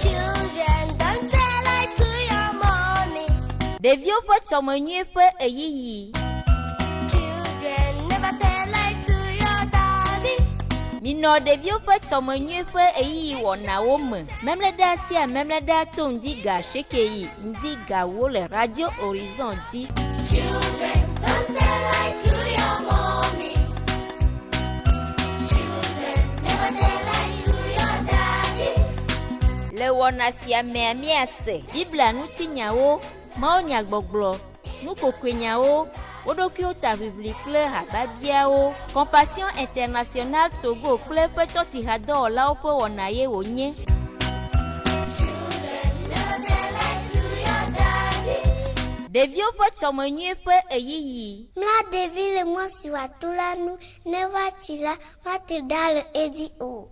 Children, don't tell lies to your mommy. Devio peut t'emmener peu et yi. Children, never tell lies to your daddy. Mino devio peut t'emmener peu et yi wona wome. Même les dacia, même les daton dit ga shekei, dit ga wo le radio horizon dit. Children, don't tell lies to your mommy. Children, never tell lies to your daddy. Le wona si ame ase. Bibla nu tinyawo, ma onya gbogbo. Nu kokwenyawo, odokio ta biblique hababiao. Compassion internationale Togo ple peto ti hado la opo wona ye wonye. Children, never tell lies to your daddy. Devio peut t'emmener peu et yi. Mla Devi le mo si watula nu ne watila matidal edi o.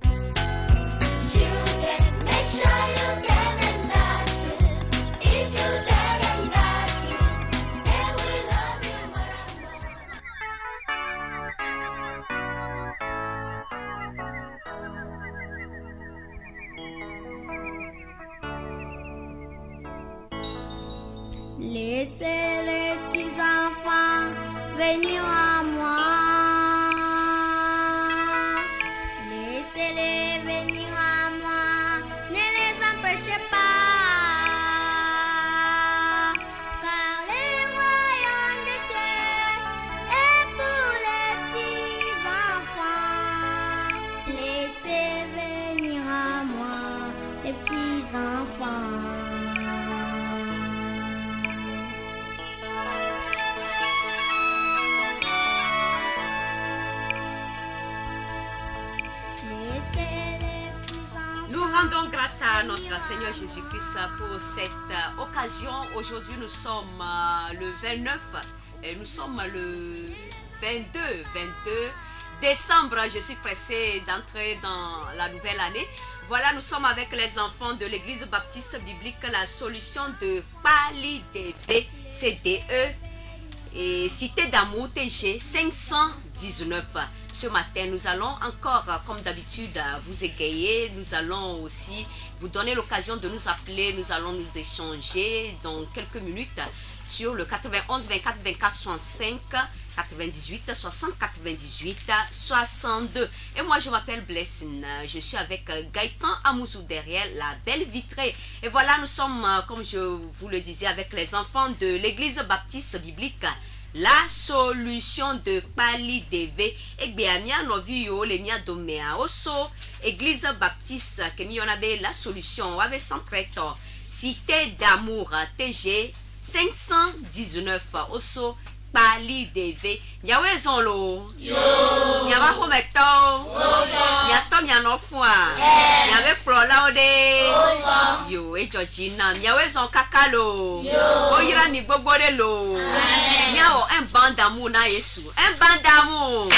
Children, make sure you get in that room. If you get in that room, they will love you more and more. Laissez les petits enfants venir à moi. Laissez-les venir à moi. Ne les empêchez pas. Car les royaumes des cieux est pour les petits enfants. Laissez venir à moi les petits enfants. Nous rendons grâce à notre Seigneur Jésus-Christ pour cette occasion. Aujourd'hui, nous sommes le 29 et nous sommes le 22 décembre. Je suis pressée d'entrer dans la nouvelle année. Voilà, nous sommes avec les enfants de l'église baptiste biblique La Solution de Pali DB CDE et Cité d'Amour TG 519. Ce matin, nous allons encore, comme d'habitude, vous égayer. Nous allons aussi vous donner l'occasion de nous appeler. Nous allons nous échanger dans quelques minutes sur le 91 24 24 65 98 60 98 62. Et moi, je m'appelle Blessing. Je suis avec Gaëtan Amouzou derrière la belle vitrée. Et voilà, nous sommes, comme je vous le disais, avec les enfants de l'église baptiste biblique La Solution de Pali DV. Et bien, mia novio, les mia domea. Oso, église baptiste, que mi on avait La Solution, avec 130 Cité d'Amour, TG 519. Oso, Pali DV. Yawe zonlo. Yo. Yawa hometo. Yato miano fwa. Yawe prola ode. Yo. E Georgina. Yawe zon kakalo. Yo. Oyira mi gbogbo lo. Yawo un ban d'amour na Yesu. Un ban d'amour.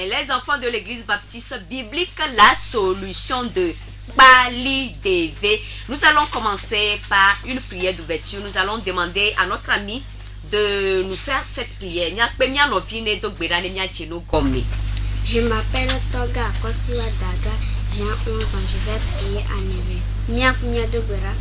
Les enfants de l'église baptiste biblique La Solution de Pali DV. Nous allons commencer par une prière d'ouverture. Nous allons demander à notre ami de nous faire cette prière. Je m'appelle Toga Kosua Daga, j'ai 11 ans, je vais prier à Neve. Mia Dogora.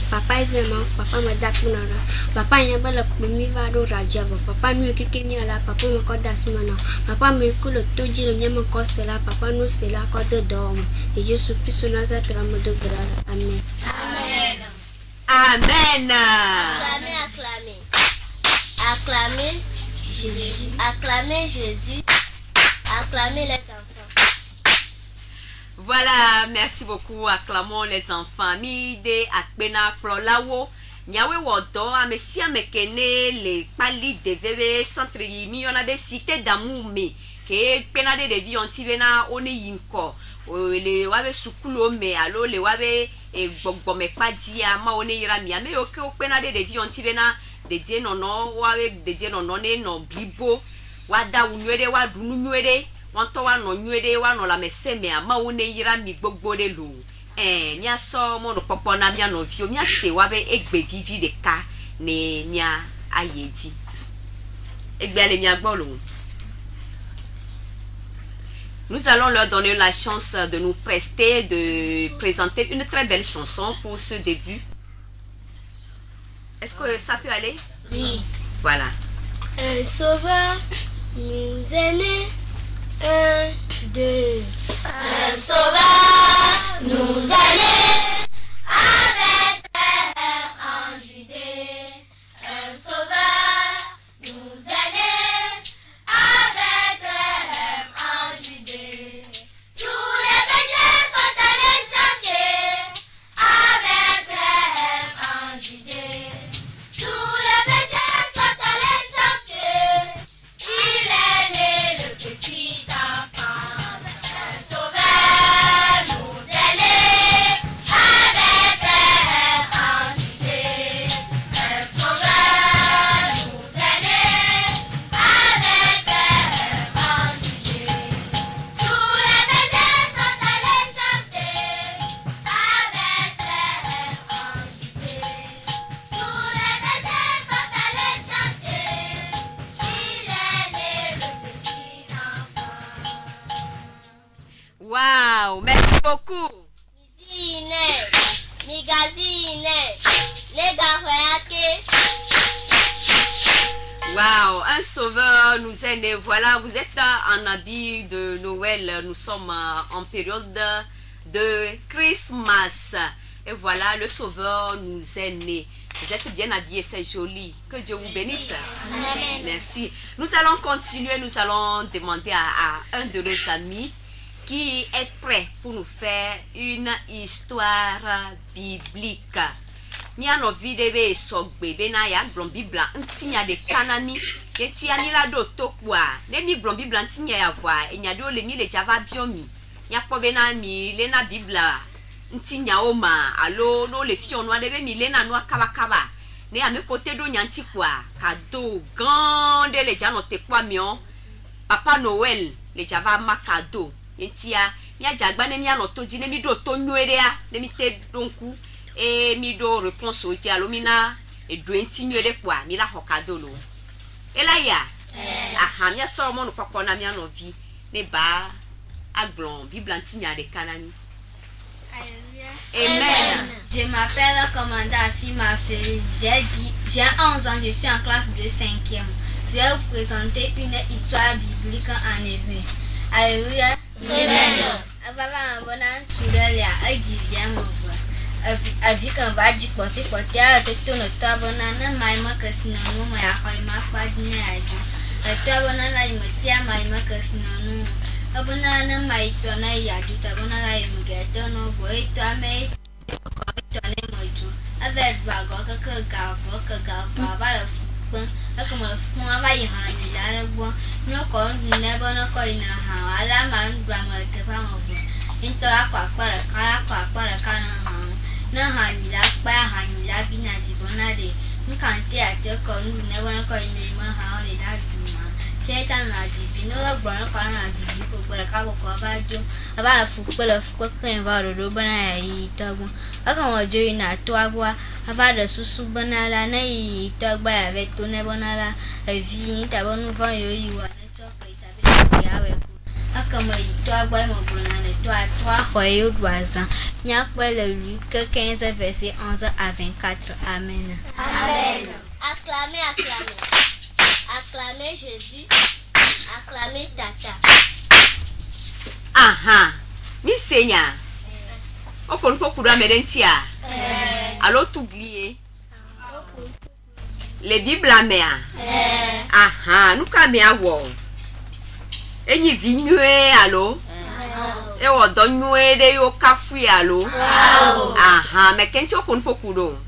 Papa est aimant, papa me dakunara. Papa y a belle mi va do rajava. Papa nous kikini ala, papa me koda simana. Papa me coule toji le mien me kosela, papa nous c'est la code d'homme. Et je suis plus sur notre âme de grâce. Amen. Amen. Amen. Acclamez, acclamez. Acclamez Jésus. Acclamez Jésus. Acclamez les enfants. Voilà, merci beaucoup. Acclamons les enfants. Mide akpena prolawo. Nyawe wodo amesi amekene le Pali DV centre yimi on avait Cité d'Amour me ke pena de vie ontivena one yinko. Le wabe sukulo me alo le wabe gbogbo me padia ma one ira mi ame oke pena de vie ontivena de die nono wabe de die nono ne no blibo wada unwede wadunu nwede wanto wa no nwede wa no la meseme ama one ira mi gbogbo de lu mia so mo no popo na mia no vio mia se wabe egbe vivi de ka ne mia ayedi egbe ale mia gbolo Nous allons leur donner la chance de nous prester, de présenter une très belle chanson pour ce début. Est-ce que ça peut aller? Oui. Voilà. Un sauveur nous est né. 1, 2. Un sauveur nous a nés avec Bethléem en Judée. Un sauveur nous a nés avec Bethléem en Judée. Tous les bergers sont allés chanter avec Bethléem en Judée. Tous les bergers sont allés chanter. Il est né le petit enfant. Un sauveur nous est né avec Bethléem en Judée. Un sauveur nous est né avec Bethléem en Judée. Tous les bergers sont allés chanter avec Bethléem en Judée. Tous les bergers sont allés chanter. Il est né le petit enfant. Waouh, merci beaucoup. Mizine, migazine, negahoyake. Waouh, un sauveur nous est né. Voilà, vous êtes en habit de Noël. Nous sommes en période de Christmas. Et voilà, le sauveur nous est né. Vous êtes bien habillés, c'est joli. Que Dieu vous bénisse. Merci. Nous allons continuer. Nous allons demander à un de nos amis qui est prêt pour nous faire une histoire biblique. Miano videbe sogbe bena ya blon bibla ntinya de kanami eti ami la do tokwa ne mi blon bibla ntinya ya voa enya de ole mi le java biomi nya po bena mi le na bibla ntinya oma alo no le fion no de be mi le na no kaba ne ame kote do nyanti kwa cadeau grande le jano te kwa mion Papa Noël le java ma cadeau etia nya jagba ne mi ano to di ne mi do to nyoerea ne mi te donku et mi do réponse au tia lomina et do intinue de quoi mi la hokadolo et là ya aha mi so mo no papa na mi ano vi ne ba aglon biblantinya de kanani. Amen. Je m'appelle commandant Afi Marceline. J'ai 11 ans, je suis en classe de 5e. Je vais vous présenter une histoire biblique en hébreu. Alléluia. Amen. Avant un turelia, elle dit bien me voir. Avec un badi porté, elle te tourne toi bonana, maïma que sinon nous, mais à quoi il m'a pas dit à Dieu. Toi bonana, il me tient maïma que sinon nous. Abonana maitona ya juta bonana ya mugeto no boy to ame to ne moju ave vago ka gavo ba la fun akoma la fun aba yi han ni la bo no ko ne bono ko ina ha ala man drama te fa mo bo into akwa kwara kana na ha ni la pa ha ni la bi na ji bonade nkante ate ko ne bono ko ina ma ha ri la duma Chetan la jibi no la brana kana la jibi ko para ka ko ba jo aba la fu ko kan va ro bana yi tagu aka mo jo ina to agwa aba da susu bana la na yi tagba ya ve to ne bana la vi ta bonu va yo yi wa na cho ko ita be ya we ku aka mo yi to agba mo brana le to a 3 ko yo doisa nya ko le Luc 15 verset 11 à 24. Amen. Amen. Acclamez, acclamez. Acclamez Jésus. Acclamez Tata. Aha. Mi senya. Opon poku da medentia. Allo t'oublier. Les Bibles à mer. Aha, nous ka me awo. Enyi vignue allo. E o do nyue de yo kafu allo. Aha, me kenti opon poku do.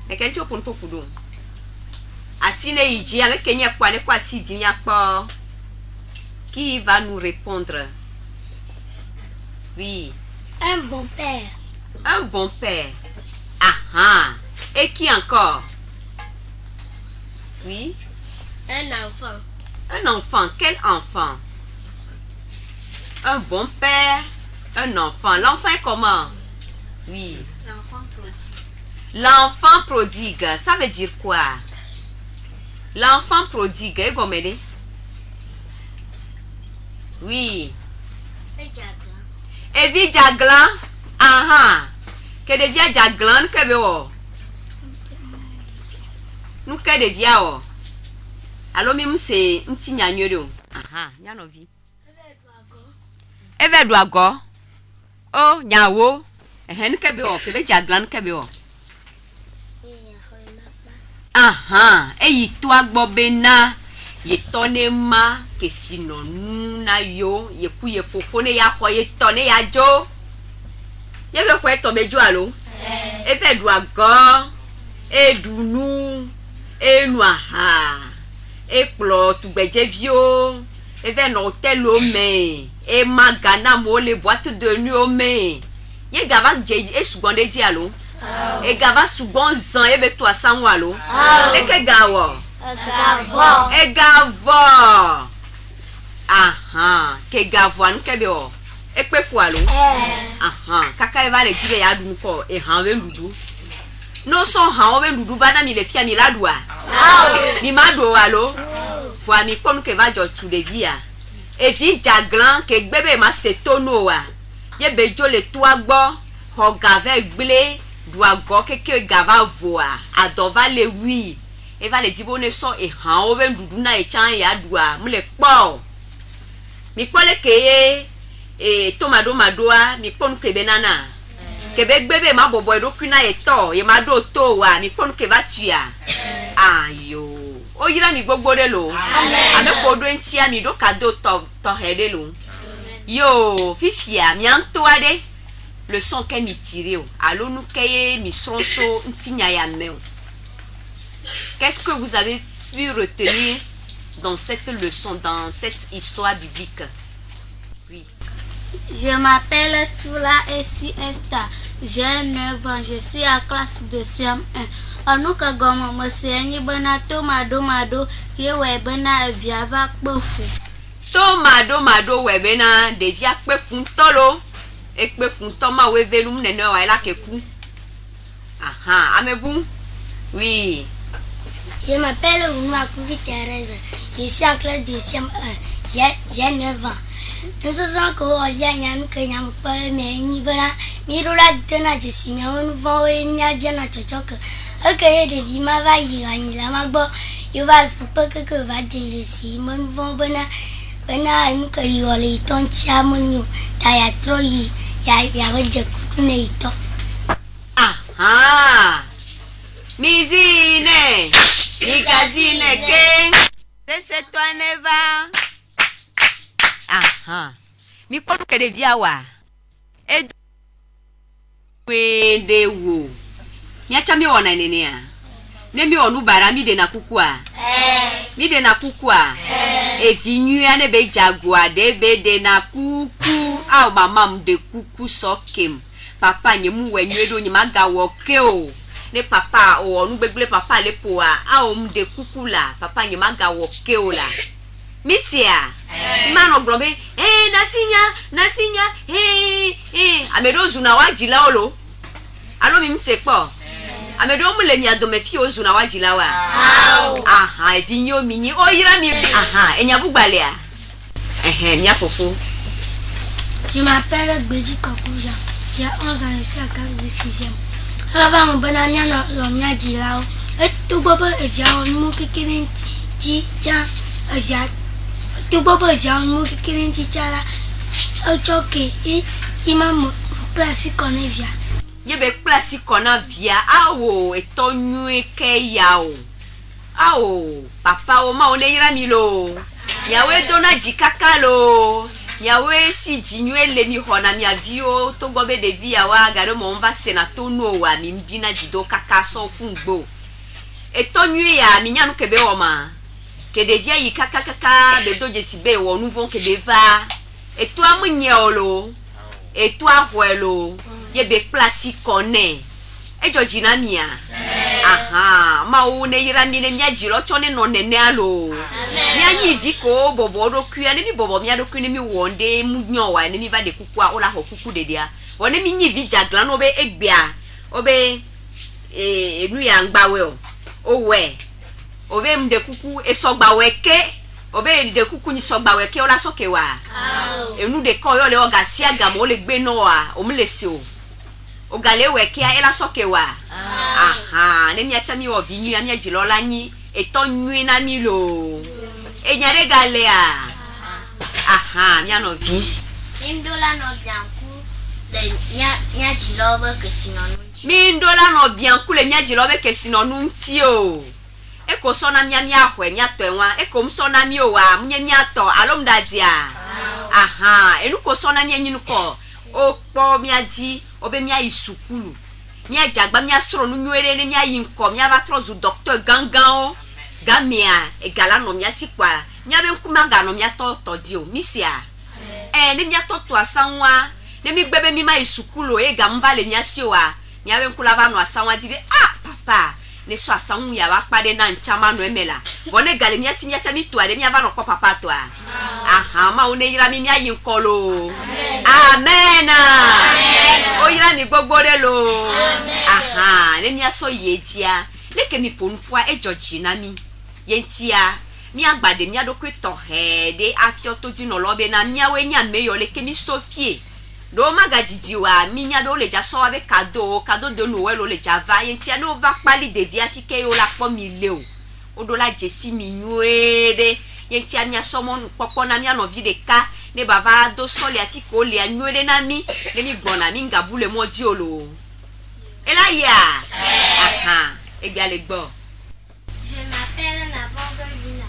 Me kenti opon poku do. Asine iji avec Kenya kwa ne kwa si di pa. Qui va nous répondre? Oui. Un bon père. Un bon père. Ah. Et qui encore? Oui. Un enfant. Un enfant. Quel enfant? Un bon père. Un enfant. L'enfant est comment? Oui. L'enfant prodigue. L'enfant prodigue. Ça veut dire quoi? L'enfant prodigue. Oui. Evi jaglan. Aha. Que devia jaglan que bewo. Nou que devia o. Alo mi mse mti nyanyoro. Aha, nyano vi. Eve do ago. Oh, nyawo. Ehen que bewo, que be jaglan que bewo. Aha, eyi to agbo bena. Ye tone ma ke sino na yo ye ku ye fofo ne ya ko ye tone ya jo ye be ko e to bejo alo e fe du ago e dunu e nu aha e plo tu gbeje vio e ve no hotel o me e magana mo le boîte de nuit o me ye gava je e sugonde di alo e gava sugon zan e be to asan alo e ke gawo Egavo. Aha, ke gavo an kebe o. Ekpe fualo. Aha, kaka eva le tibe ya du ko e han we ludu. No son han we ludu bana mi le fia mi ladua. Mi mado alo. Fwa mi pon ke va jo tu de via. E vi jaglan ke gbebe ma se tono wa. Ye bejo le to agbo, ho gave gble, du ago ke gava voa. Adova le wi. Eva le dibo ne so e han o ben dudu na e chan ya dua mu le po mi pole ke e tomado madoa mi pon ke benana ke be gbebe ma bobo do kuna e to ye ma do to wa mi pon ke va tua ayo o yira mi gbogbo de lo ame ko do entia mi do kado to hede lo yo fifia mi anto ade le son ke mi tire o alo nu ke mi sonso ntinya ya me o. Qu'est-ce que vous avez pu retenir dans cette leçon, dans cette histoire biblique? Oui. Je m'appelle Tula Essi Esta. J'ai 9 ans. Je suis à classe de CM1. Anuka gomo mosenyi bana tomado yewe bana viava kpofu. Tomado webena devia kpefu tolo. Ekpefu toma wevelum nene wa ela keku. Aha, amebu. Oui. Je m'appelle Ounou Koubi Thérèse. Je suis en classe de CM1. J'ai 9 ans. Nous sommes encore bien, nous sommes pas mais ni bana. Mirola dena de Simon, nous vont et mia bien à Tchok. Ok, de Vima va y gagner la magbo. Il va le foutre que va de Simon, nous vont bana. Bana, nous que y a les tons tiamonio. Taya troyi. Ya va de kukuneito. Aha. Mizine. Migazine ke. C'est toi neva. Aha. Mi ponu ke de viawa. E wende wo. Nyacha mi wona nene a. Ne mi onu bara mi de na kukua. Mi de na kukua. E vinyu ane be jagua de be de na kuku. Au mama de kuku sokem. Papa nyemu wenyu do nyima ga woke o. Ne papa o onu begle papa le poa a o mde kukula papa nyima ga woke o la. Misia. Imano glombe nasinya amedo zuna wajila olo. Alo mi msepo. Amedo mule mi adome fi o zuna wajila wa. Aha, vinyo mini o yira mi. Aha, enyabu gbalea. Nya fofo. Je m'appelle Beji Kokouja. J'ai 11 ans, je suis à classe de 6e. Papa mon bon ami a dit là. Et tout papa vient nous kékénen ti tiens vient tout papa vient nous kékénen ti tiens là. Ok, il m'a placé qu'on est vient. Yebe placé qu'on a via awo etonyu eke yao. Awo papa o ma one yira mi lo. Yawe dona jikaka lo. Yawe si jinwe le mi hona mi avio to gobe de via wa garo mo mva senato no wa mi mbina jido kaka so fungbo. Etonyu ya mi nyanu kebe o ma. Ke de via yi kaka be do jesibe wo nu von ke de va. Et toi munye olo. Et toi huelo. Yebe plasi kone. E jojina mia. Aha, ma o ne yira mi ne mia jiro chone no nene alo. Nya nyi viko bobo do kuya ne mi bobo mia do kuni mi wonde munyo wa ne mi va de kuku a ola ho kuku de dia. Wone mi nyi vi jaglan obe egbia. Obe enu ya ngbawe o. Owe. Obe mde kuku e sogba weke. Obe de kuku ni sogba weke ola soke wa. Et nous de quand le ogasia gamo le gbenoa, o me lesi o. Ogale wekia ela sokewa. Aha, ne mi atami o vinu ami ajilola ni eton nwi na mi lo. E nyare galea. Aha, mi anovi. Indola no bianco de nya jiloba que sinonu. Mi ndola no bianco le nya jilobe ke sinonu nti o. Eko so na mi ahwe mi ato enwa, eko mso na mi o wa, munye mi ato alom dadia. Aha, enu ko so na mi anyinu ko. Opo mi adi, obe mi ayi sukulu. Mi ajagba mi asoro nu nwere ne mi ayi nko, mi abatrozu docteur gangan o. Gamia e gala no mi asikwa. Mi abe nkuma ga no mi atoto di o, misia. Ne mi atoto asanwa, ne mi gbebe mi mai sukulu e ga mvale mi asioa. Mi abe nkula ba no asanwa di be, papa. Ne so asanwu ya ba pade na nchama no emela. Bone gale mi asi mi acha mi tuare mi aba no ko papa to a. Aha, ma one yira mi ayi nkolo. Amen. O yira mi gbogbore lo. Aha, ne mi aso yetia. Ne ke mi ponfua e George na mi. Yentia. Mi agbade mi adoko to hede afio to di no lobe na mi awe nya meyo le ke mi sofie. Do magadidi wa mi nya do le ja so abe kado de no we lo le java yentia no va pali de via fike yo la po mi le o. Odo la jesi mi nwede yentia mi asomo popo na mi anovi de ka ne bava do soli atiko le anwede na mi ne mi gbona mi ngabule mo di olo. Ela ya. Aha, e bia le gbo. Je m'appelle Nabongo Luna.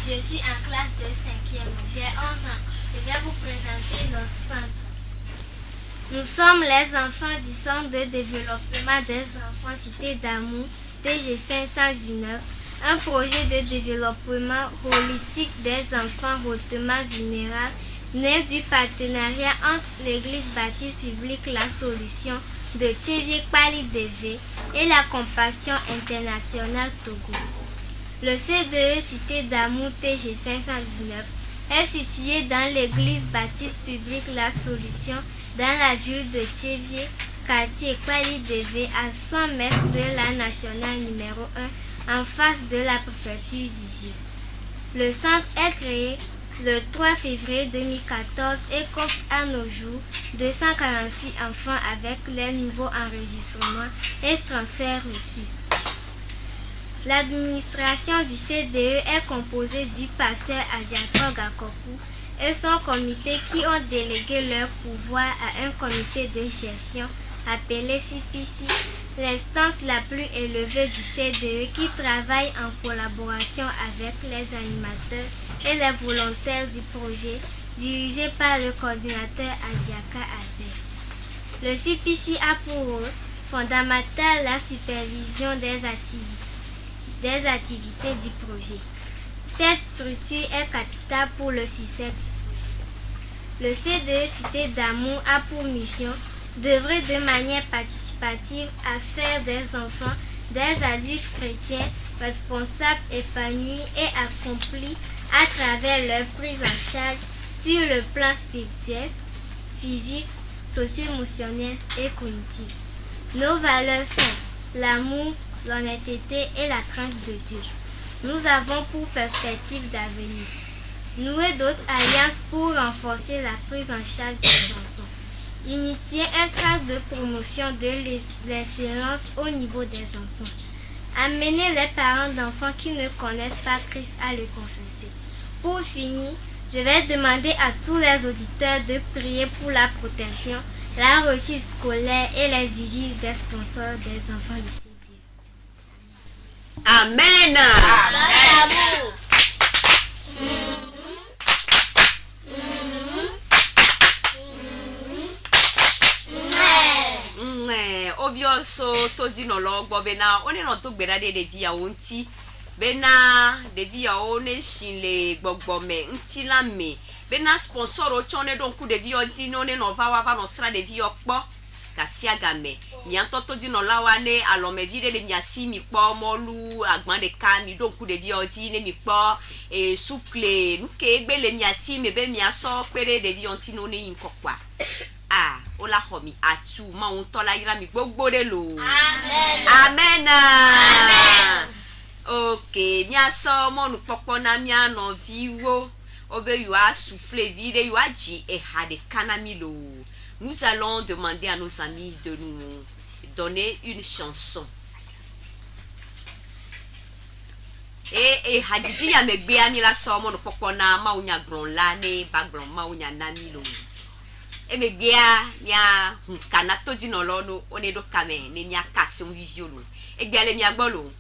Je suis en classe de 5e. J'ai 11 ans. Je vais vous présenter notre centre. Nous sommes les enfants du Centre de développement des enfants Cité d'Amour, TG 519, un projet de développement holistique des enfants hautement vulnérables, né du partenariat entre l'Église baptiste publique La Solution de Tchévié Pali DV et la Compassion internationale Togo. Le CDE Cité d'Amour TG 519 est situé dans l'Église baptiste publique La Solution dans la ville de Tchévié, quartier Pali DV à 100 mètres de la nationale numéro 1 en face de la préfecture du Gilles. Le centre est créé le 3 février 2014 et compte à nos jours 246 enfants avec les nouveaux enregistrements et transferts reçus. L'administration du CDE est composée du pasteur Asiatro Gakoku et son comité qui ont délégué leur pouvoir à un comité de gestion appelé CPC, l'instance la plus élevée du CDE qui travaille en collaboration avec les animateurs et les volontaires du projet dirigé par le coordinateur Asiaka Albert. Le CPC a pour rôle fondamental la supervision des activités du projet. Cette structure est capitale pour le succès du projet. Le CDE Cité d'Amour a pour mission d'œuvrer de manière participative à faire des enfants des adultes chrétiens responsables, épanouis et accomplis à travers leur prise en charge sur le plan spirituel, physique, socio-émotionnel et cognitif. Nos valeurs sont l'amour, l'honnêteté et la crainte de Dieu. Nous avons pour perspective d'avenir nouer d'autres alliances pour renforcer la prise en charge des enfants, initier un cadre de promotion de l'excellence au niveau des enfants, amener les parents d'enfants qui ne connaissent pas Christ à le confesser. Pour finir, je vais demander à tous les auditeurs de prier pour la protection, la réussite scolaire et les visites des sponsors des enfants du CDE. Amen. Obioso to di no logbo bena oni no to gbera de via onti bena de via one shinle gbogbo me nti la me bena sponsor o chone don ku de via di no ne no va no sra de via okpo kasia game mi antoto di no lawa ne alome vide le mi asi mi po molu agban de ka mi don ku de via di ne mi po e souple nke egbe le mi asi me be mi aso pere de via onti no ne yin kokwa ola homi atu ma on to la ira mi gbogbo de lo. Amen. Amen. Okay, mi aso mo nu popo na mi ano viwo Obe yua souffler vide yua ji e hade kanamilo. Nous allons demander à nos amis de nous donner une chanson. E hadidi ya megbe ami la somo no pokona ma unya gron la ne background ma unya namilo. E megbe ya kana to di no lo no one do kame ne mi akase un viviolo. E gbe ale mi agbolo.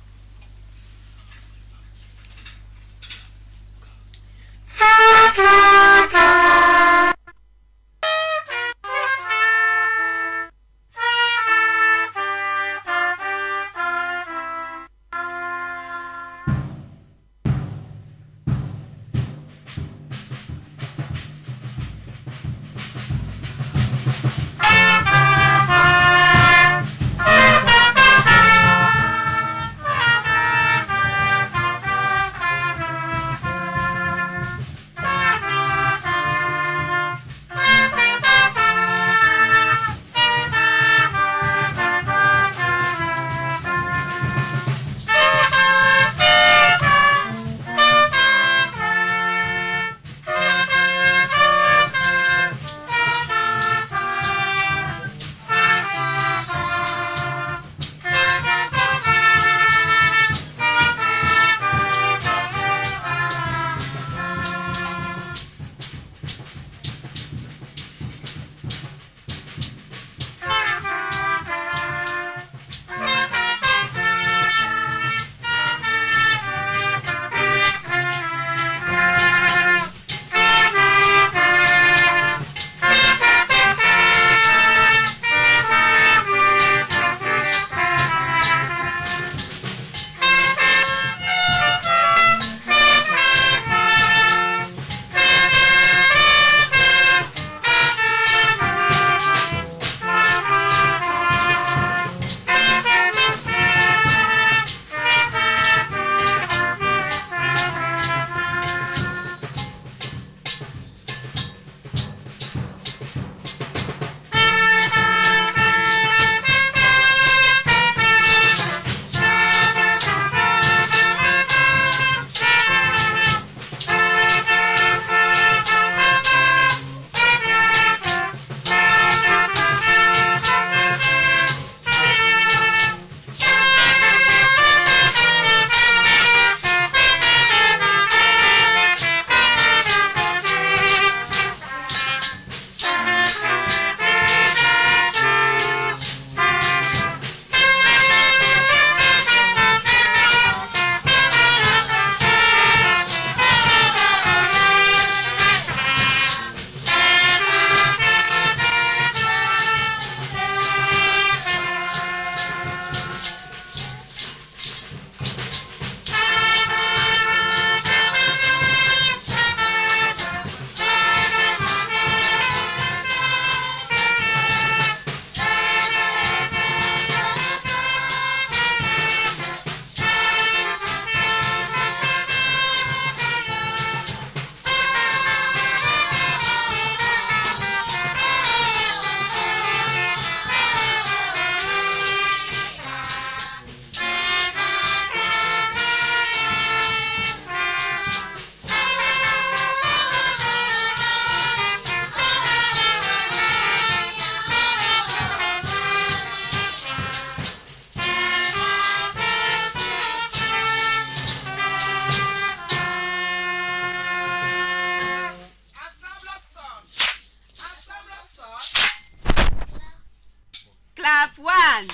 Clap one,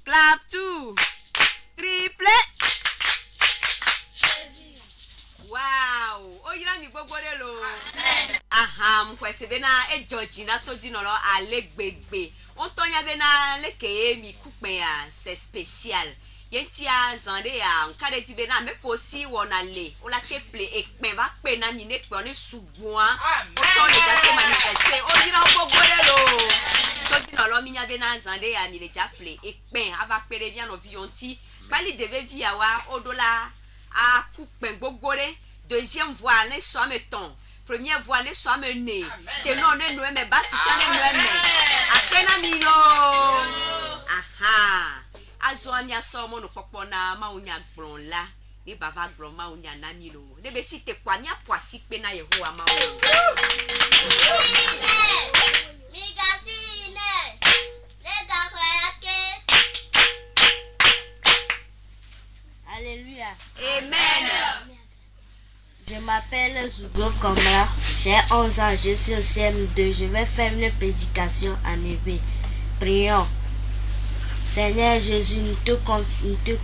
clap two, triplet. Wow, oh you mi gbogbo de lo. Aha, mkwese be na ejoji na to di no lo alegbegbe. On to nya be na leke mi coupe ya, c'est spécial. Yenti a zande ya, nkade di be na me posi wona le. O la te ple ekpen va pe na mi ne pe on subuan. O to le ja se manifester. O di na gbogbo de lo. Toti no lo mi nya be na zande ya mi le ja ple ekpen ava pere bien no vionti. Pali deve via wa odola a coupe gbogbo de. Deuxième voix ne soit meton. Première voix ne soit menée. Tenon ne nous aime basse chane nous aime. Après na milo. Aha. Azo amia somo no popona ma unya gbon la. ni bava groma unya nami lo ne be si te kwa nya poasi pe na Yehowa ma o Alléluia. Amen. Je m'appelle Zugo Komra, j'ai 11 ans, je suis au CM2, je vais faire une prédication en hébreu. Prions. Seigneur Jésus, nous te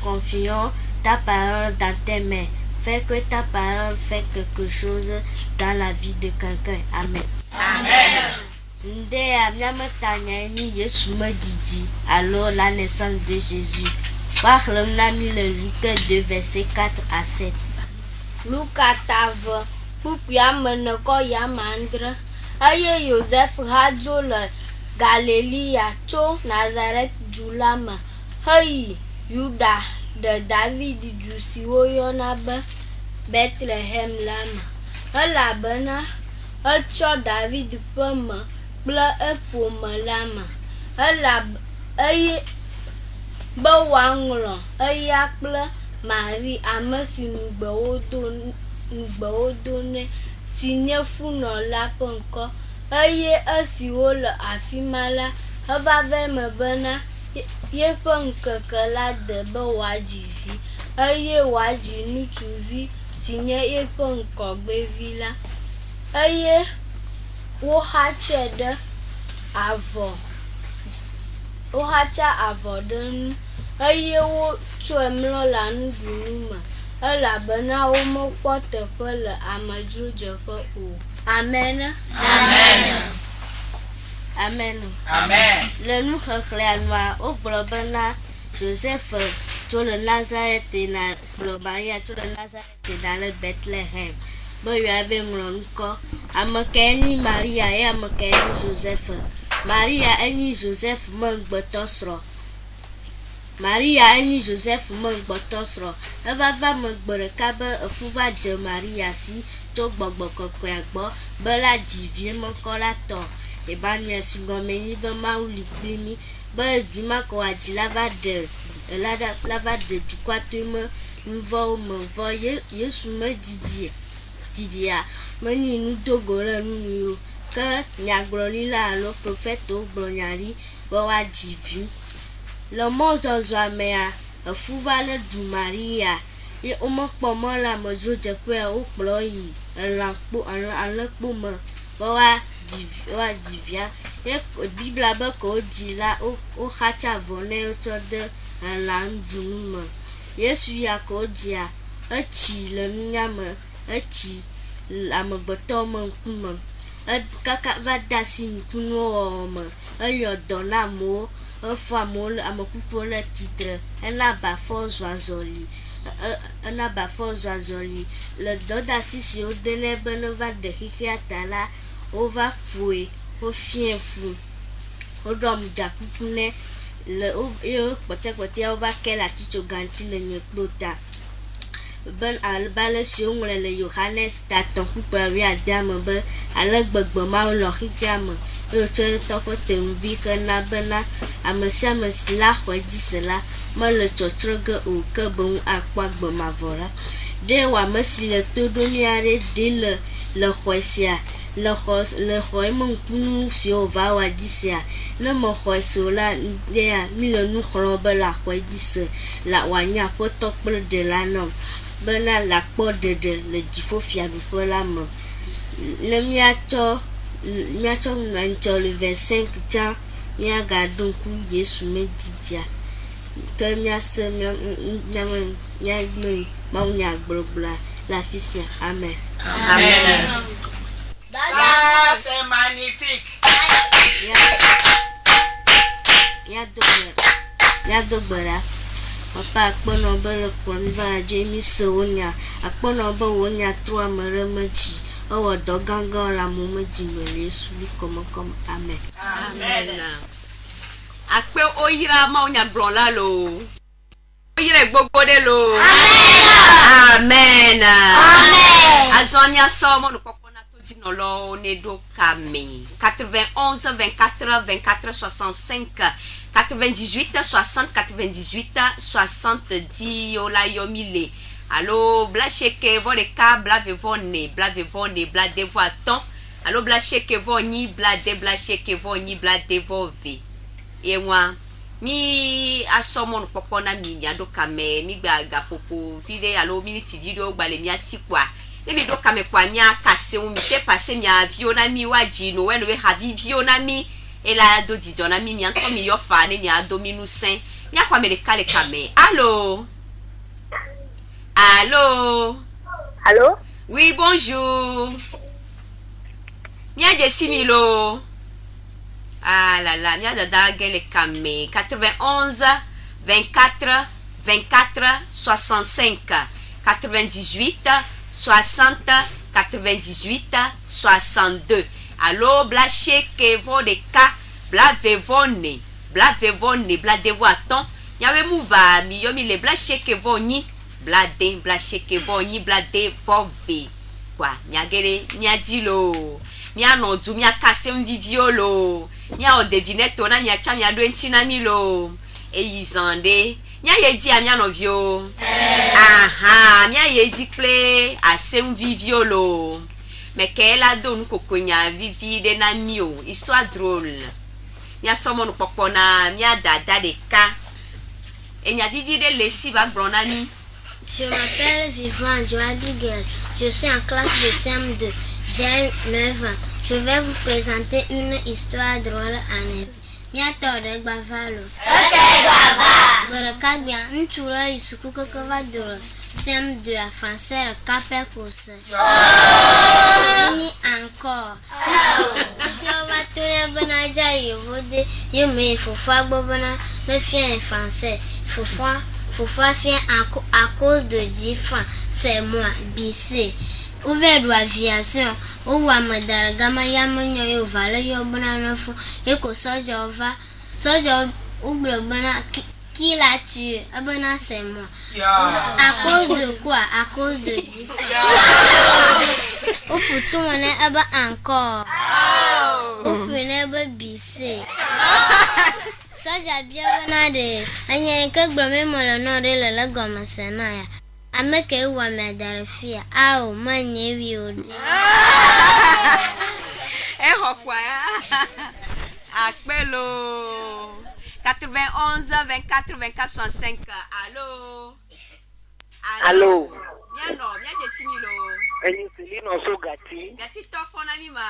confions ta parole dans tes mains. Fais que ta parole fait quelque chose dans la vie de quelqu'un. Amen. Amen. Ndea mnyama tanyani Yesu medidi. Alors la naissance de Jésus. Par le nami le Luc 2 verset 4 à 7. Luka tave pupia meneko ya mandre aye Joseph hadzo le Galilea tso Nazareth du la me heyi Yuda de David du si woyɔna be Bethlehem la me elabena etsɔ David ƒe me kple eƒome la me eye be woaŋlɔ eya kple Marie ame si nugbewo do ne si nye funɔla ƒe ŋkɔ eye esi wole afi ma la eva ve me bena yeƒe ŋkeke la de be wòadzi vi eye wòadzi ŋutsuvi si nye yeƒe ŋkɔgbevi la eye woxatsɛ ɖe avɔ ɖe nu eye wotsɔe mlɔ le nuɖunu me elabena womekpɔ teƒe le amedzrodzeƒe o. Amen. Amen. Amen. Amen. Le nuxexlẽa nua wogblɔ bena Joseph tso le Nazareth na kplɔ Maria tso le Nazareth na le Bethlehem be yewoave ŋlɔ ŋkɔ. Ame kae nye Maria ye ame kae nye Joseph. Maria enyi Joseph megbetɔ srɔ̃. Maria enyi Joseph megbetɔ srɔ̃. Eva va megbe ɖeka be efu va dze Maria si tso gbɔgbɔ kɔkɔea gbɔ be la dzi vie mekɔ la tɔ. Ebania si gɔme nyi be Mawu li kpli mi be vi ma ko adzi la va ɖe dukɔa to me nuvɔwo me vɔ Yesu didia menyi nudogo le nu o ke nyagblɔɖila alo profetewo gblɔ nya ɖi be woadzi vi. Le mɔzɔzɔa mea efu va le du Maria ye womekpɔ mɔ le amedzrodzeƒea wokplɔ yi alẽkpo me be woadzi via ye Biblia be ke wodzi la woxatsa avɔ nɛ wotsɔ de elã nuɖunu me. Yesu ya ke wodzia etsi le nunya me etsi amegbetɔwo me ŋkume kaka va de asi nukunuwo wɔwɔ me eyɔ dɔ na amewo efɔ amewo le amekukuwo le titre ena bafɔ zɔ azɔli le dɔdeasi si wode nɛ be ne va ɖe xixia ta la wova ƒoe wofie fu woɖɔ mudzakuku nɛ le ye kpɔtɛkpɔtɛa wova ke le atitsoga ŋuti le nye kplo ta ben ale si woŋlɔ le Yohanes 3:18 me be ale gbegbe Mawu lɔ xixia me eye wotsɔ ŋutɔ ƒe teŋuvi hena bena ame sia ame si la xɔe dzi se la mele tsɔtsrɔ̃ ge o ke boŋ akpɔ agbe mavɔ la. Ɖe wɔ ame si le to ɖomii aɖe ɖe le xɔe sia le xɔe me ŋkunu siwo va wɔ dzi sia ne me xɔe se o la ɖea mi le nu xlɔ̃ be le axɔe dzi se la wòanya aƒetɔ kple ɖela nɔ bena le akpɔ ɖeɖe le dziƒofiaɖuƒe la me. Ne míatsɔ ŋlɔntsɔ le verset 5 tsã míagaɖo ŋku Yesu medidia ke míase míagblẽ Mawu nya gblɔgblɔa le afi sia. Amen. Amen. Ça, c'est magnifique. Míado gbe ɖa. Papa akpɔnɔ be le kplɔ mi va la dzo mi se wo nya. Akpɔnɔ be wo nya trɔ ame ɖe me dzi. Ewɔ dɔ gãgãwo le amewo me dzi me le Yesu li kɔmɔkɔmɔ. Amen. Amen. Akpe oyira Mawu nyagblɔla lo. Oyira gbogbo ɖe lo. Amen. Azɔ miasɔ mɔnukpɔkpɔ na to dinɔlɔwo ne ɖo kame 91 24 24 65 98 60 98 70 yo la yo mi le Allo, blacheke vo de ka, blave vo ne, blave vo ne, blade vo aton. Allo, blacheke vo ni, blade, blacheke vo ni, blade vo ve. Et moi, mi asomon popona mi ado kame mi gba popo vide allo minute video gbale mi asikwa. Ne mi do kame kwa nya kase un mi te passe mi avio na mi waji no we no we havi vio na mi e la do di na mi anto mi yo fa ne mi ado mi nu sen. Mi akwa me le kale kame. Allô? Allô? Allô? Oui, bonjour. Mia Jessimilo. Ah là là, mia dada gele kame 91 24 24 65 98 60 98 62. Allô, blaché que vo de ka, blave vone, blade vo aton. Yawe mouva mi yo mi le blaché que vo ni, blade, blaché que vo ni, blade vo ve. Quoi, nyagere, nyadilo. Mia no du mia kase mviviolo. Mia o devinette na mia cha mia do entina milo. E yizande. Mia ye di a mia no vio. Aha, mia ye di ple ase mviviolo. Mais qu'elle a donné kokonya vivide na mio. Histoire drôle. Mia somo no popona mia dada de ka. E nya vivide lesi ba bronami. Je m'appelle Vivant Joabiguel. Je suis en classe de CM2. J'ai 9 ans. Je vais vous présenter une histoire drôle en Eve. Miatore Bavalo. Ok, Bava. Baraka bien, un tour isuku kokova duro. CM2 à français, le capé course. Ni encore. Yo va tourner bonaja yo vode. Yo me fofa bobona me fien en français. Fofa fien à cause de 10 francs. C'est moi, Bissé. Ouvert l'aviation, ou à Madara Gama Yamonyo yo vale yo bonanofu, eko soja ou blobana qui l'a tué, abona c'est moi. À cause de quoi? À cause de 10 francs. Ou pour tout mon aba encore. Ou pour n'eba bissé. Soja bien bonade, anya que blomé mon nom de la gomme senaya. Ameke wa medarfia au manye wiodi. Quoi? Appelo 91 24 24 65. Allô? Allô? Bien non, bien Jessimilo. Eni Selino so gati. Gati to fona mi ma.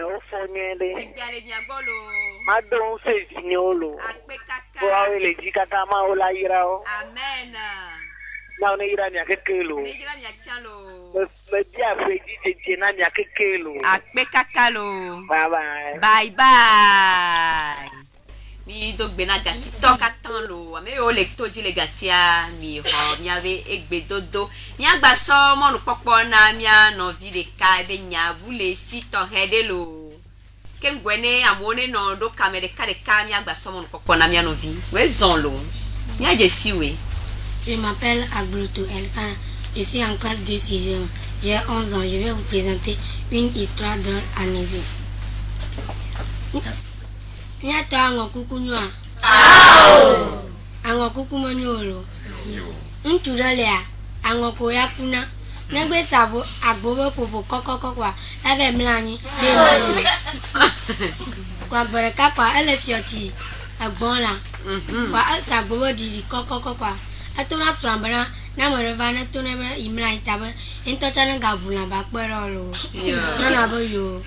O fonyele. Egale mi agolo. Madon se vignolo. Akpe kaka. Bo awele jikata ma ola irao. Amen. Na one ira mi akekelo. Negira mi achalo. Me dia feji je na mi akekelo. Akpe kaka lo. Bye bye. Bye bye. Mi dogbe na gati toka tan lo. Ame o le to di le gati a mi ho mi ave egbe dodo. Mi agba so mo nu popo na mi no vi de ka be nya vule si ton hede lo. Kem gwene amone no do kamere ka de ka mi agba so mo nu popo na mi no vi. We zon lo. Mi aje si we. Je m'appelle Agloto Elkana. Je suis en classe de 6e. J'ai 11 ans. Je vais vous présenter une histoire drôle à Neve. Nyato angokuku nywa. Angokuku manyolo. Ntulolea angoko yakuna. Negbe sabo agbobo popo kokoko kwa. Lave mlani de manu. Kwa baraka kwa elefioti agbonla. Kwa asa gbobo di kokoko kwa. Atona strambana na moreva na tona imla itaba entocha na gavula bakpero lo. Na bo yo.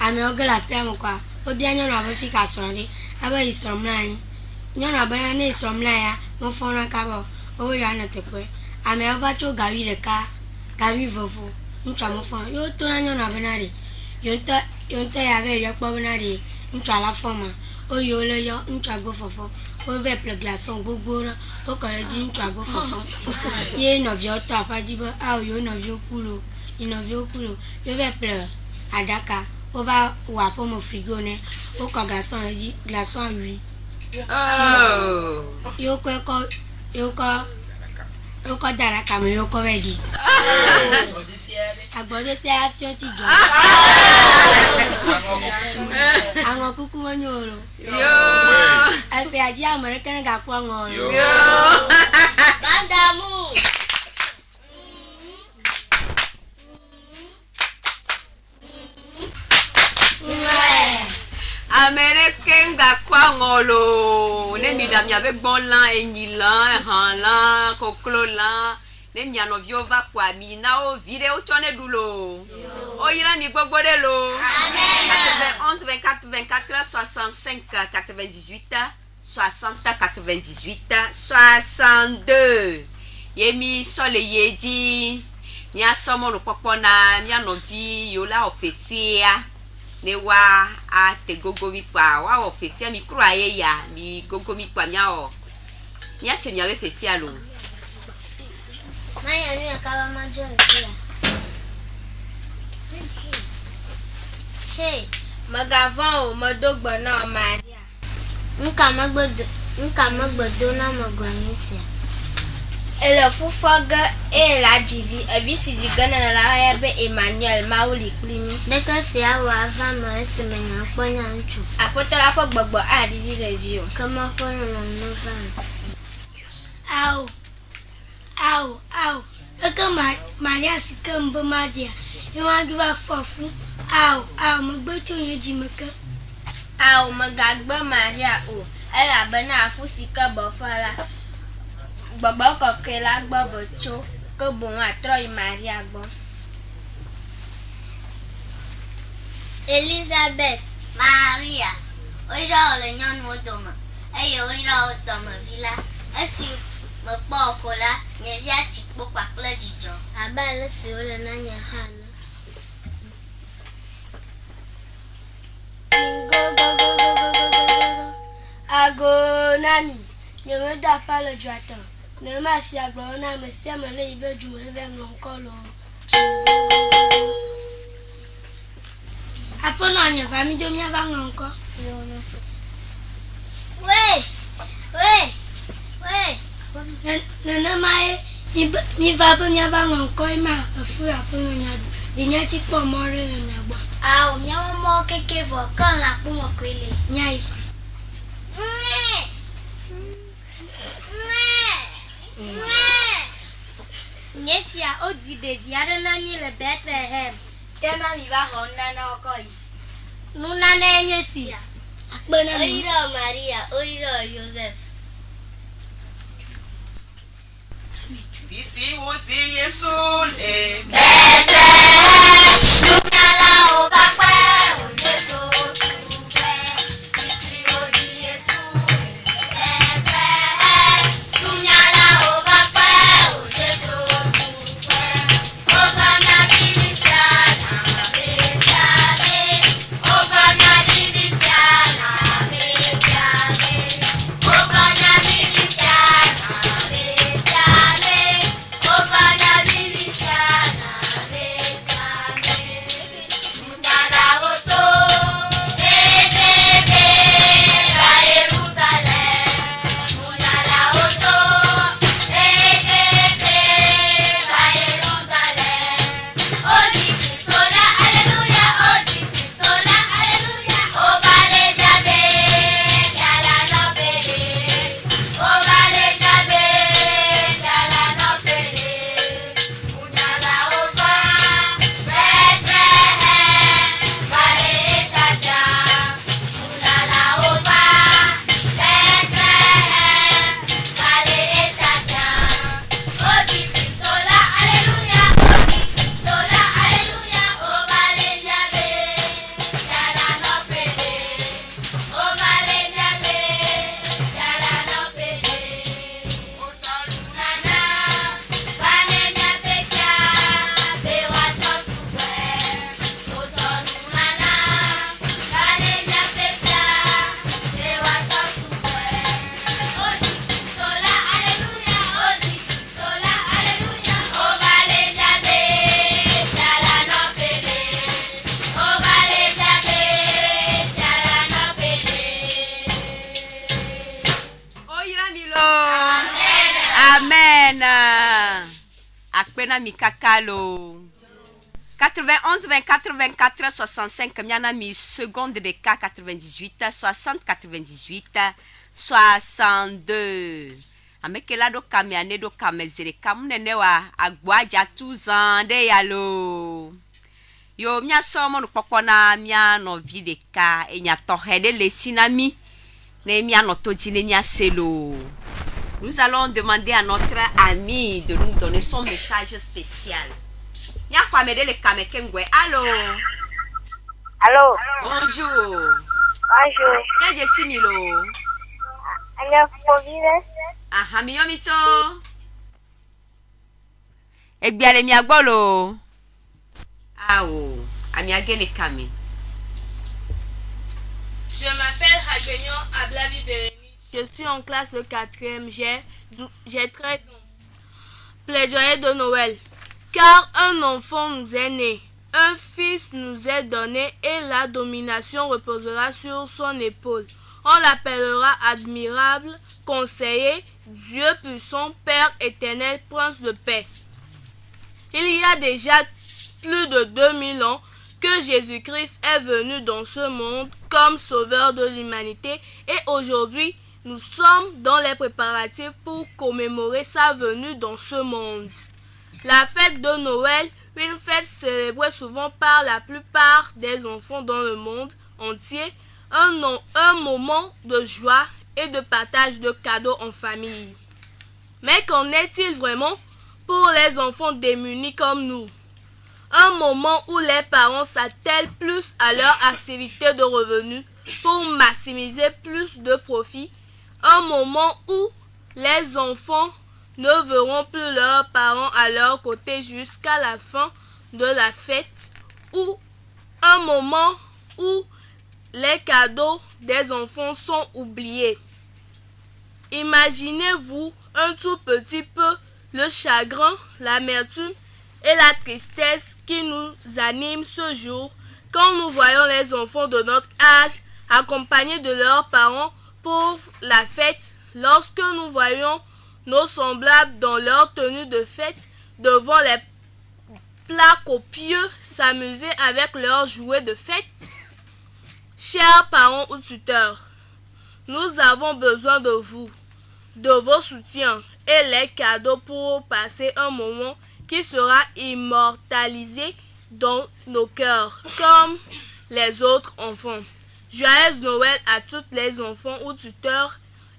Ame ogala pia mkwa. Obi anya na bo fika sorande aba istromlai. Nyana bana na istromlai ya mo fona kabo. Owo ya na tekwe. Ame ovacho gawi reka. Gawi vovo. Ntwa mo fona. Yo tona nyana bana ri. Yonta ya ve yo kpo bana ri. Ntwa la foma. Oyo le yo ntwa go fofo. O ve ple glaçon gbogboro. O kore ji ntwa go fofo. Ye no vio to afajibo a yo no vio kulo. Ino vio kulo. Yo ve ple adaka. O va wa po mo frigo ne. O ko glaçon oui. Oh. Yo ko daraka me yo ko ready. Agbode se action ti jo. Àwọn kuku wonyoro. Yo. Ape aji amere kan ga kwa ngo. Yo. Bandamu. Américain quoi ngolo ne mi da mi avec bon lan enyi lan han lan koklo lan ne mi anovio va kwa mi na o video chone dulo o ira mi gbogbo de lo amen 91 24 24 65 98 60 98 62 yemi sole yedi ni asomo no popo na mi anovi yo la ofefia ne wa a te gogo mi pa wa ofefia mi kro aye ya mi gogo mi pa nya o nya se nya we fefia lo Maya ni akaba majo pia. Hey, Magavão, Madogba na Maria. nka magbodo na magwanyisia. Ele fufaga la divi avisi digana na la ya be Emmanuel Mauli klimi. Deka si awa ava ma esemenya kponya nchu. Apotala po gbogbo adidi regio. Kama kono na nova. Au. Eka Maria sikambo Maria. Iwan duwa fofu. Au, magbocho yeji meka. Au magagba Maria o. Ela bana afusika bofala. Gbogbo koke la gbogbo cho ko bon atroy Maria gbon. Elizabeth Maria. Oira ole nyon wodoma. Eyo oira odoma villa. Esi mo po kola nye via chikpo pakle jijo. Abale si ole na nya hana. Ago nami. Ne me da pas le joaton. Ne ma fi aglo na me si amele ibe du me ve nkolo. Apo na nya va mi do mi ava nko. Wey. Nana mai mi va po mi ava nko ma afu apo nya do. Di nya ti po mo re na gbo. Ah, o minha mo keke vo kan la po mo kwele. Nya ifa. Nyefia odi devi arana ni le Bethlehem. Tema mi va honna na okoi. Nuna na enyesi. Akpena mi. Oira Maria, oira Joseph. Bisi wo ti Yesu le. Akpena mi kakalo 91 24 24 65 miana mi seconde de K 98 60 98 62 amekela do kamiane do kamezere kamnene wa agwaja tuzan de yalo Yo mia somo no pokona mia no videka enya tohede le sinami ne mia no todine mia selo. Nous allons demander à notre ami de nous donner son message spécial. Nya kwa mede le kamekengwe. Allô. Allô. Bonjour. Bonjour. Nya je similo. Anya Fovile. Aha mi yomito. Egbiale mi agbolo. Ah oh, Amiagele Kame. Je m'appelle Hagbenyon Ablavi Bérénice. Je suis en classe de 4e. J'ai 13 ans. Plaidoyer de Noël. Car un enfant nous est né, un fils nous est donné et la domination reposera sur son épaule. On l'appellera admirable, conseiller, Dieu puissant, Père éternel, prince de paix. Il y a déjà plus de 2000 ans que Jésus-Christ est venu dans ce monde comme sauveur de l'humanité et aujourd'hui nous sommes dans les préparatifs pour commémorer sa venue dans ce monde. La fête de Noël, une fête célébrée souvent par la plupart des enfants dans le monde entier, un moment de joie et de partage de cadeaux en famille. Mais qu'en est-il vraiment pour les enfants démunis comme nous? Un moment où les parents s'attellent plus à leur activité de revenus pour maximiser plus de profit. Un moment où les enfants ne verront plus leurs parents à leur côté jusqu'à la fin de la fête. Ou un moment où les cadeaux des enfants sont oubliés. Imaginez-vous un tout petit peu le chagrin, l'amertume et la tristesse qui nous anime ce jour quand nous voyons les enfants de notre âge accompagnés de leurs parents pour la fête, lorsque nous voyons nos semblables dans leur tenue de fête devant les plats copieux s'amuser avec leurs jouets de fête. Chers parents ou tuteurs, nous avons besoin de vous, de vos soutiens et les cadeaux pour passer un moment qui sera immortalisé dans nos cœurs, comme les autres enfants. Joyeux Noël à tous les enfants ou tuteurs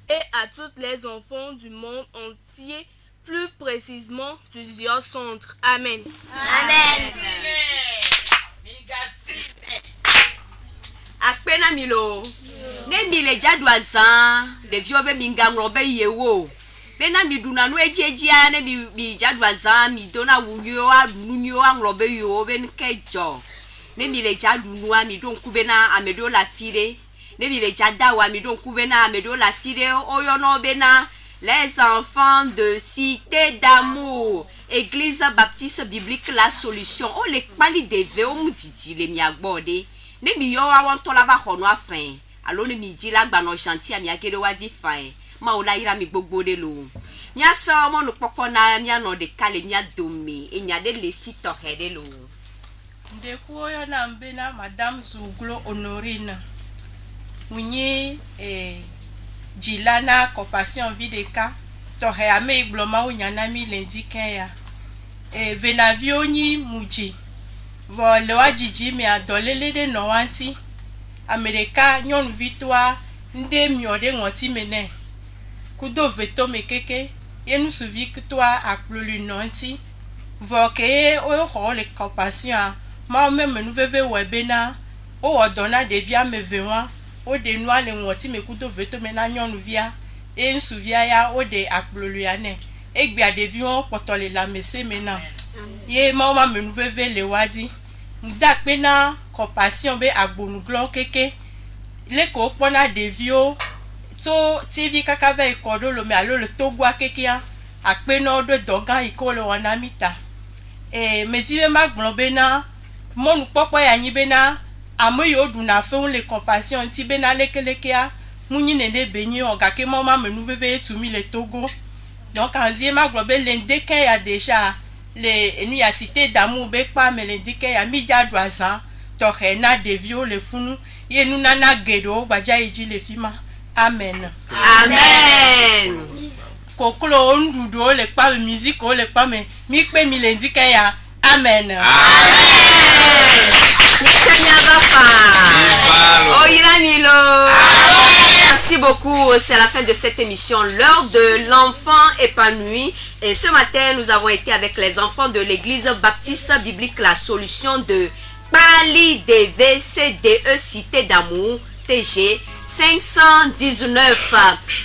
et à tous les enfants du monde entier, plus précisément du Zion Centre. Amen. Amen. Akpena milo. Ne mile jadwazan, de viobe mingamrobe yewo. Bena mi duna no ejejia ne mi jadwaza mi dona wunyo anunyo anrobe yo ben kejo ne mi le jadunu mi don kubena amedo la fire ne mi le jadawa mi don kubena amedo la fire oyo no bena les enfants de Cité d'amour Église baptiste biblique la solution o le pali deve o mutiti le mi agbode ne mi yo awon to la ba hono afin alo ne mi di la gba no gentil ami agede wadi fin maula ira mi gbogbo de lo nya so mo no pokona mia no de kale mia domi enya de le sito hede lo de kuoyo na mbena madame Zuglo Honorine munye Jilana Compassion Videka to he ame igloma unyana mi lendike ya venavioni muji vo le wajiji mi adolele de no wanti Amerika nyon victoire nde miode ngoti mene kudo veto mekeke yenu su victoire aplolu nonti voke o ho le compassion ma même nous veve webena o odona de via me vewa o de noa le ngoti me kudo veto mena nyon via e nsu via ya o de aplolu ya ne egbi adevion potole la mese mena ye ma me nous veve le wadi ndakpena compassion be agbonu glo keke le ko pona devio to TV kakave ikodo lo me alo le togwa kekia akpena odo dogan ikolo wanamita medibe magbon bena monu popo ya nyi bena amoyo duna fe le compassion ti bena lekelekea munyi nene benyi oga ke mama menu veve tumi le Togo donc andie magbon be lendeke ya déjà les ni ya Cité d'amour be pa me lendeke ya midia doazan to hena devio le funu ye nu nana gedo gbaja iji le fima. Amen. Amen. Kokolo ondudo le pa musique o le pa me mi pe mi lendike ya. Amen. Amen. c'est la fin de cette émission, l'heure de l'enfant épanoui. Et ce matin, nous avons été avec les enfants de l'église baptiste biblique La Solution de Pali DVCDE Cité d'Amour, TG 519.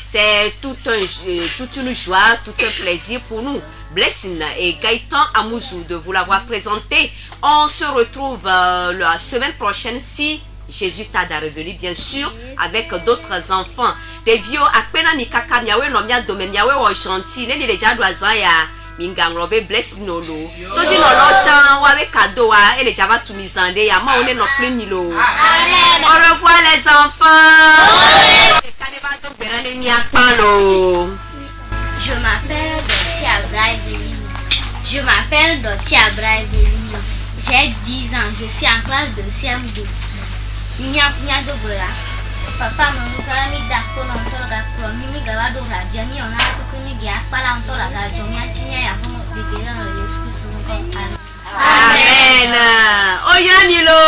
C'est toute une joie, tout un plaisir pour nous, Blessing et Gaëtan Amouzou, de vous l'avoir présenté. On se retrouve la semaine prochaine si Jésus tarde à revenir, bien sûr, avec d'autres enfants. Des vieux akpena mikaka miawe no mia dome miawe wo gentil ne mi le jado azan ya mingangrobe Blessing nolo. To di no lo chan wa be cadeau wa et le java tu misande ya ma one no plus milo. Amen. Au revoir les enfants. Je m'appelle Dotia Braille. Je m'appelle Dotia Braille. J'ai 10 ans, je suis en classe de CM2. Papa me dit d'accord on tola ga pro mimi ga wado ra jami ona ko kunyi ga pala on tola ga jomi atinya ya ko de de na Yesu Kristo ko amen. Amen. Oya milo.